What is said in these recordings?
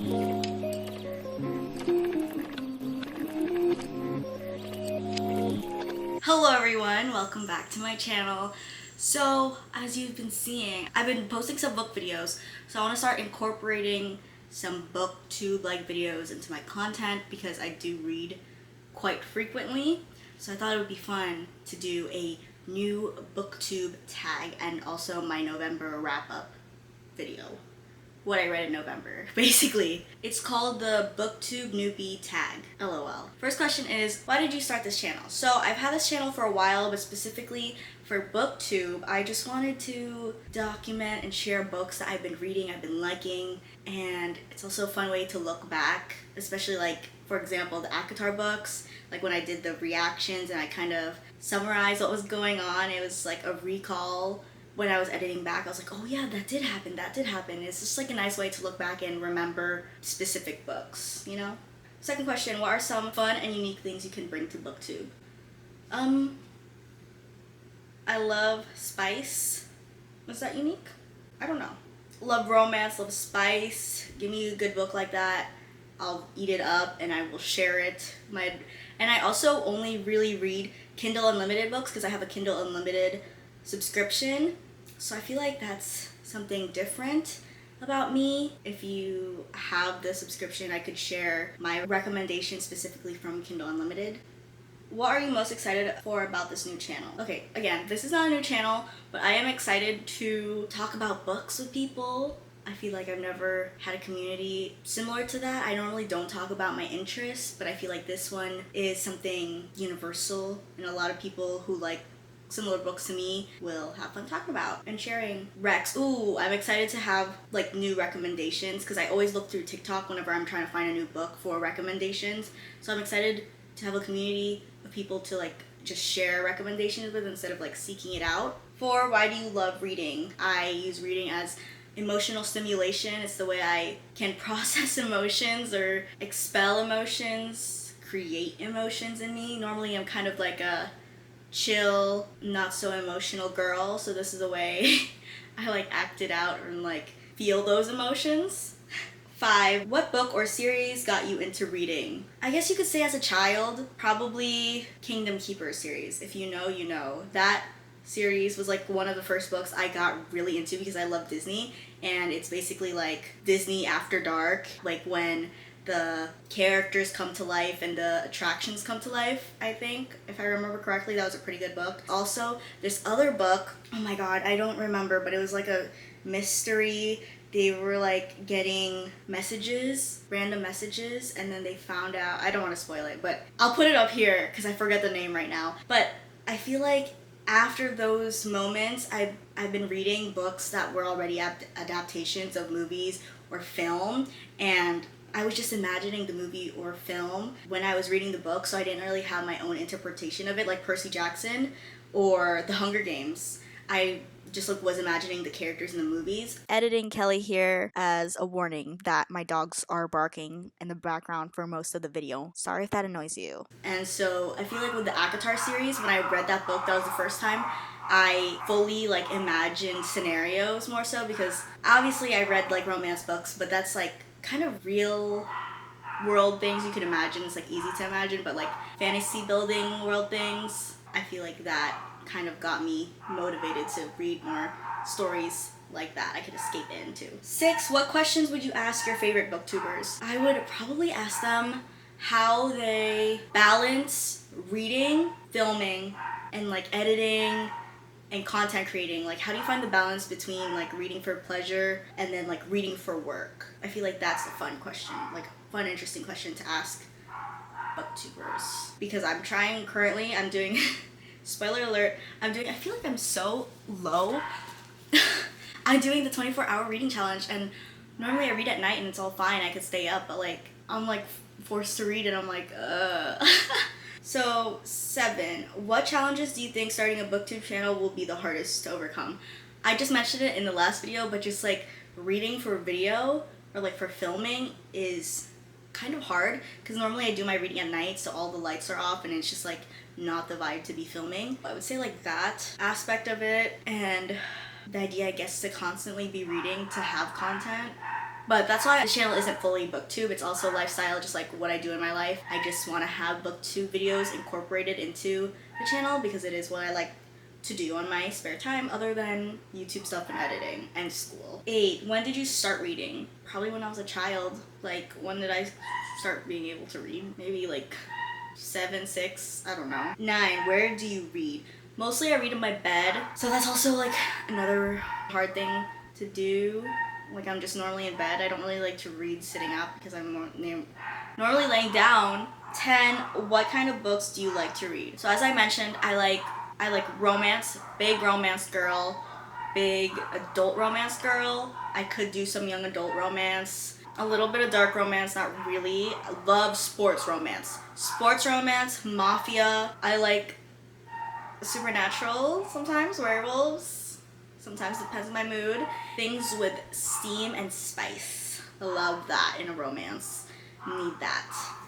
Hello everyone, welcome back to my channel. So as you've been seeing, I've been posting some book videos, so I want to start incorporating some booktube like videos into my content because I do read quite frequently. So I thought it would be fun to do a new booktube tag and also my November wrap-up video. What I read in November, basically. It's called the Booktube Newbie tag, LOL. First question is, why did you start this channel? So I've had this channel for a while, but specifically for Booktube, I just wanted to document and share books that I've been reading, I've been liking, and it's also a fun way to look back, especially like, for example, the ACOTAR books, like when I did the reactions and I kind of summarized what was going on, it was like a recall. When I was editing back, I was like, oh yeah, that did happen. It's just like a nice way to look back and remember specific books, you know? Second question, what are some fun and unique things you can bring to Booktube? I love spice. Was that unique? I don't know. Love romance, love spice. Give me a good book like that. I'll eat it up and I will share it. And I also only really read Kindle Unlimited books because I have a Kindle Unlimited subscription, so I feel like that's something different about me. If you have the subscription, I could share my recommendations specifically from Kindle Unlimited. What are you most excited for about this new channel? Okay, again, this is not a new channel, but I am excited to talk about books with people. I feel like I've never had a community similar to that. I normally don't talk about my interests, but I feel like this one is something universal, and a lot of people who like similar books to me will have fun talking about and sharing recs. Ooh, I'm excited to have like new recommendations because I always look through TikTok whenever I'm trying to find a new book for recommendations. So I'm excited to have a community of people to like just share recommendations with instead of like seeking it out. For why do you love reading? I use reading as emotional stimulation. It's the way I can process emotions or expel emotions, create emotions in me. Normally I'm kind of like a chill, not so emotional girl, so this is a way I like act it out and like feel those emotions. 5, what book or series got you into reading? I guess you could say as a child, probably Kingdom Keeper series. If you know, you know. That series was like one of the first books I got really into because I love Disney, and it's basically like Disney after dark, like when the characters come to life and the attractions come to life, I think. If I remember correctly, that was a pretty good book. Also, this other book, oh my god, I don't remember, but it was like a mystery. They were like getting messages, random messages, and then they found out, I don't want to spoil it, but I'll put it up here because I forget the name right now. But I feel like after those moments, I've been reading books that were already adaptations of movies or film, and I was just imagining the movie or film when I was reading the book, so I didn't really have my own interpretation of it, like Percy Jackson or The Hunger Games. I just was imagining the characters in the movies. Editing Kelly here as a warning that my dogs are barking in the background for most of the video. Sorry if that annoys you. And so I feel like with the ACOTAR series, when I read that book, that was the first time I fully like imagined scenarios more so, because obviously I read like romance books, but that's like kind of real world things you can imagine. It's like easy to imagine, but like fantasy building world things, I feel like that kind of got me motivated to read more stories like that I could escape into. 6, what questions would you ask your favorite booktubers? I would probably ask them how they balance reading, filming, and like editing and content creating. Like, how do you find the balance between like reading for pleasure and then like reading for work? I feel like that's a fun question, like fun, interesting question to ask booktubers. Because I'm doing spoiler alert, I feel like I'm so low. I'm doing the 24-hour reading challenge, and normally I read at night and it's all fine, I could stay up, but like I'm like forced to read and I'm like So 7, what challenges do you think starting a booktube channel will be the hardest to overcome? I just mentioned it in the last video, but just like reading for video or like for filming is kind of hard because normally I do my reading at night, so all the lights are off and it's just like not the vibe to be filming. I would say like that aspect of it, and the idea I guess to constantly be reading to have content But that's why the channel isn't fully booktube. It's also lifestyle, just like what I do in my life. I just want to have booktube videos incorporated into the channel because it is what I like to do on my spare time other than YouTube stuff and editing and school. 8. When did you start reading? Probably when I was a child. Like, when did I start being able to read? Maybe like 7, 6, I don't know. 9. Where do you read? Mostly I read in my bed. So that's also like another hard thing to do. Like, I'm just normally in bed. I don't really like to read sitting up because I'm normally laying down. 10. What kind of books do you like to read? So as I mentioned, I like romance, big romance girl, big adult romance girl. I could do some young adult romance, a little bit of dark romance, not really. I love sports romance. Sports romance, mafia. I like supernatural sometimes, werewolves. Sometimes depends on my mood. Things with steam and spice. I love that in a romance. Need that.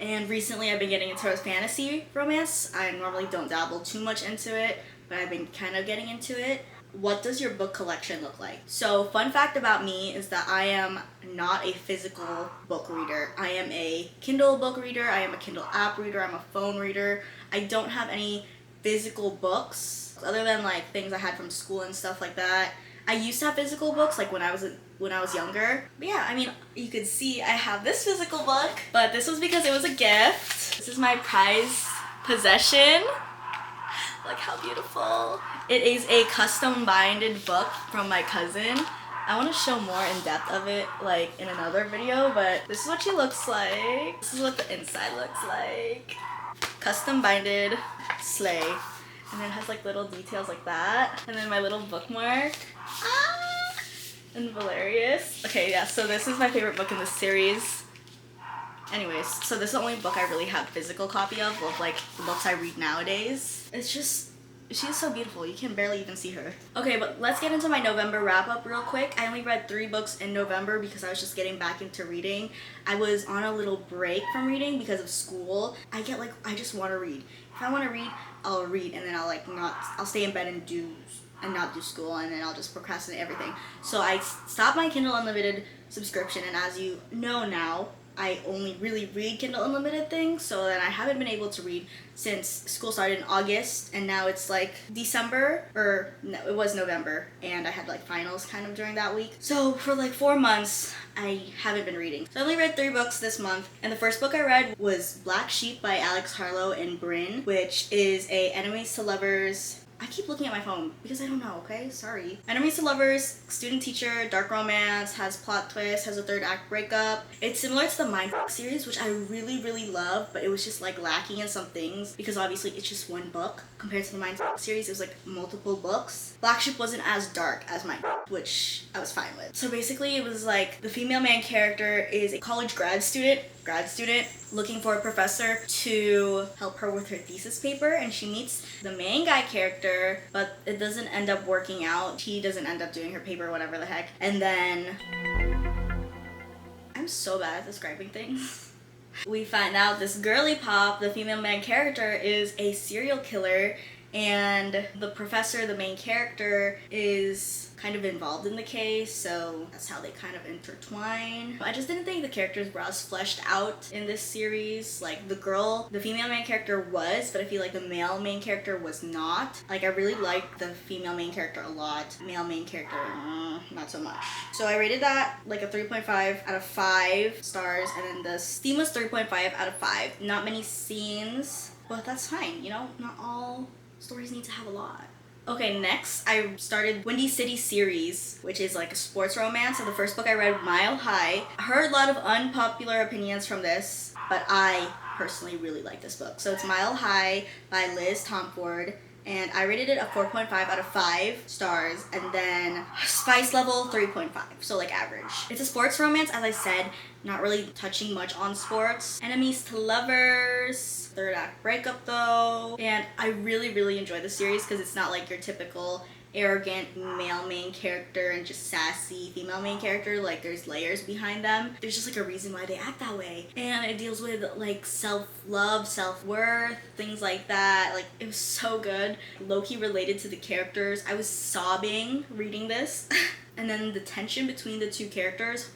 And recently I've been getting into fantasy romance. I normally don't dabble too much into it, but I've been kind of getting into it. What does your book collection look like? So, fun fact about me is that I am not a physical book reader. I am a Kindle book reader, I am a Kindle app reader, I'm a phone reader. I don't have any physical books other than like things I had from school and stuff like that. I used to have physical books like when I was younger. But yeah, I mean, you could see I have this physical book, but this was because it was a gift. This is my prized possession. Look how beautiful. It is a custom binded book from my cousin. I want to show more in depth of it like in another video, but this is what she looks like. This is what the inside looks like. Custom binded slay. And then it has like little details like that. And then my little bookmark. Ah! And Valerius. Okay, yeah, so this is my favorite book in this series. Anyways, so this is the only book I really have physical copy of like the books I read nowadays. It's just, she's so beautiful. You can barely even see her. Okay, but let's get into my November wrap up real quick. I only read 3 books in November because I was just getting back into reading. I was on a little break from reading because of school. I just want to read. If I want to read, I'll read, and then I'll stay in bed and not do school, and then I'll just procrastinate everything. So I stopped my Kindle Unlimited subscription, and as you know now, I only really read Kindle Unlimited things, so then I haven't been able to read since school started in August, and now it's like December, or no, it was November, and I had like finals kind of during that week. So for like 4 months, I haven't been reading. So I only read 3 books this month, and the first book I read was Black Sheep by Alex Harlow and Bryn, which is a enemies to lovers. I keep looking at my phone because I don't know, okay? Sorry. Enemies to lovers, student teacher, dark romance, has plot twist, has a 3rd act breakup. It's similar to the Mindfuck series, which I really, really love, but it was just like lacking in some things because obviously it's just 1 book. Compared to the Mindfuck series, it was like multiple books. Black Sheep wasn't as dark as Mindfuck, which I was fine with. So basically it was like the female main character is a college grad student looking for a professor to help her with her thesis paper, and she meets the main guy character, but it doesn't end up working out. He doesn't end up doing her paper, whatever the heck. And then I'm so bad at describing things. We find out this girly pop, the female main character, is a serial killer, and the professor, the main character, is kind of involved in the case, so that's how they kind of intertwine. I just didn't think the characters were as fleshed out in this series. Like the female main character was, but I feel like the male main character was not. Like I really liked the female main character a lot. Male main character, not so much. So I rated that like a 3.5 out of 5 stars, and then the Steam was 3.5 out of 5. Not many scenes, but that's fine, you know? Not all stories need to have a lot. Okay, next I started Windy City series, which is like a sports romance. So the first book I read, Mile High. I heard a lot of unpopular opinions from this, but I personally really like this book. So it's Mile High by Liz Tomford, and I rated it a 4.5 out of 5 stars, and then spice level 3.5, so like average. It's a sports romance, as I said, not really touching much on sports. Enemies to lovers, 3rd act breakup though, and I really, really enjoy the series because it's not like your typical arrogant male main character and just sassy female main character. Like there's layers behind them. There's just like a reason why they act that way, and it deals with like self-love, self-worth, things like that. Like it was so good. Low-key related to the characters. I was sobbing reading this. And then the tension between the 2 characters,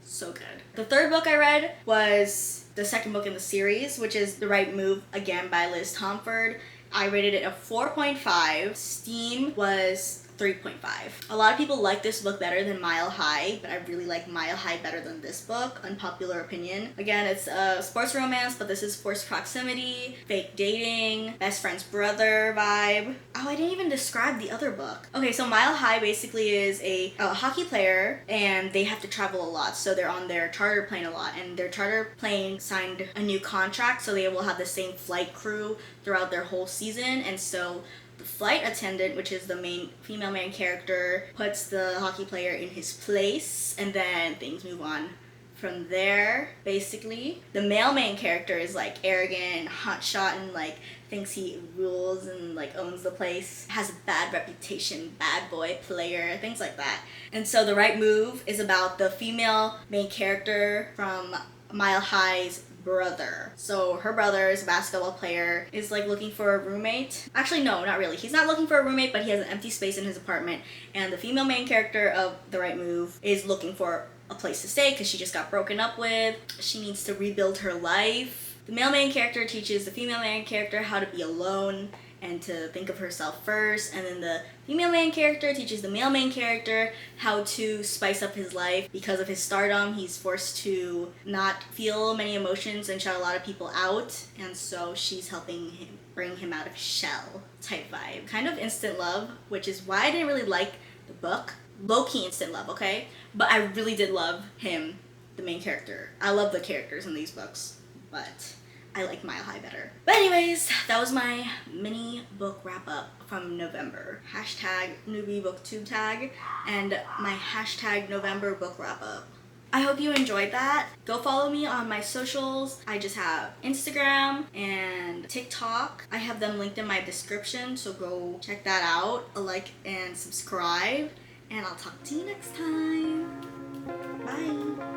So good. The third book I read was the second book in the series, which is The Right Move, again by Liz Tomford. I rated it a 4.5. Steam was 3.5. A lot of people like this book better than Mile High, but I really like Mile High better than this book. Unpopular opinion. Again, it's a sports romance, but this is forced proximity, fake dating, best friend's brother vibe. Oh, I didn't even describe the other book. Okay, so Mile High basically is a hockey player, and they have to travel a lot, so they're on their charter plane a lot, and their charter plane signed a new contract, so they will have the same flight crew throughout their whole season, and so the flight attendant, which is the main female main character, puts the hockey player in his place, and then things move on from there. Basically, the male main character is like arrogant, hotshot, and like thinks he rules and like owns the place, has a bad reputation, bad boy player, things like that. And so The Right Move is about the female main character from Mile High's brother. So her brother is a basketball player, is like looking for a roommate. Actually, no, not really. He's not looking for a roommate, but he has an empty space in his apartment. And the female main character of The Right Move is looking for a place to stay because she just got broken up with. She needs to rebuild her life. The male main character teaches the female main character how to be alone and to think of herself first, and then the female main character teaches the male main character how to spice up his life. Because of his stardom, he's forced to not feel many emotions and shut a lot of people out, and so she's helping him bring him out of his shell type vibe. Kind of instant love, which is why I didn't really like the book. Low-key instant love, okay? But I really did love him, the main character. I love the characters in these books, but I like Mile High better. But anyways, that was my mini book wrap up from November. Hashtag Newbie Booktube tag and my hashtag November book wrap up. I hope you enjoyed that. Go follow me on my socials. I just have Instagram and TikTok. I have them linked in my description, so go check that out. A like and subscribe, and I'll talk to you next time. Bye.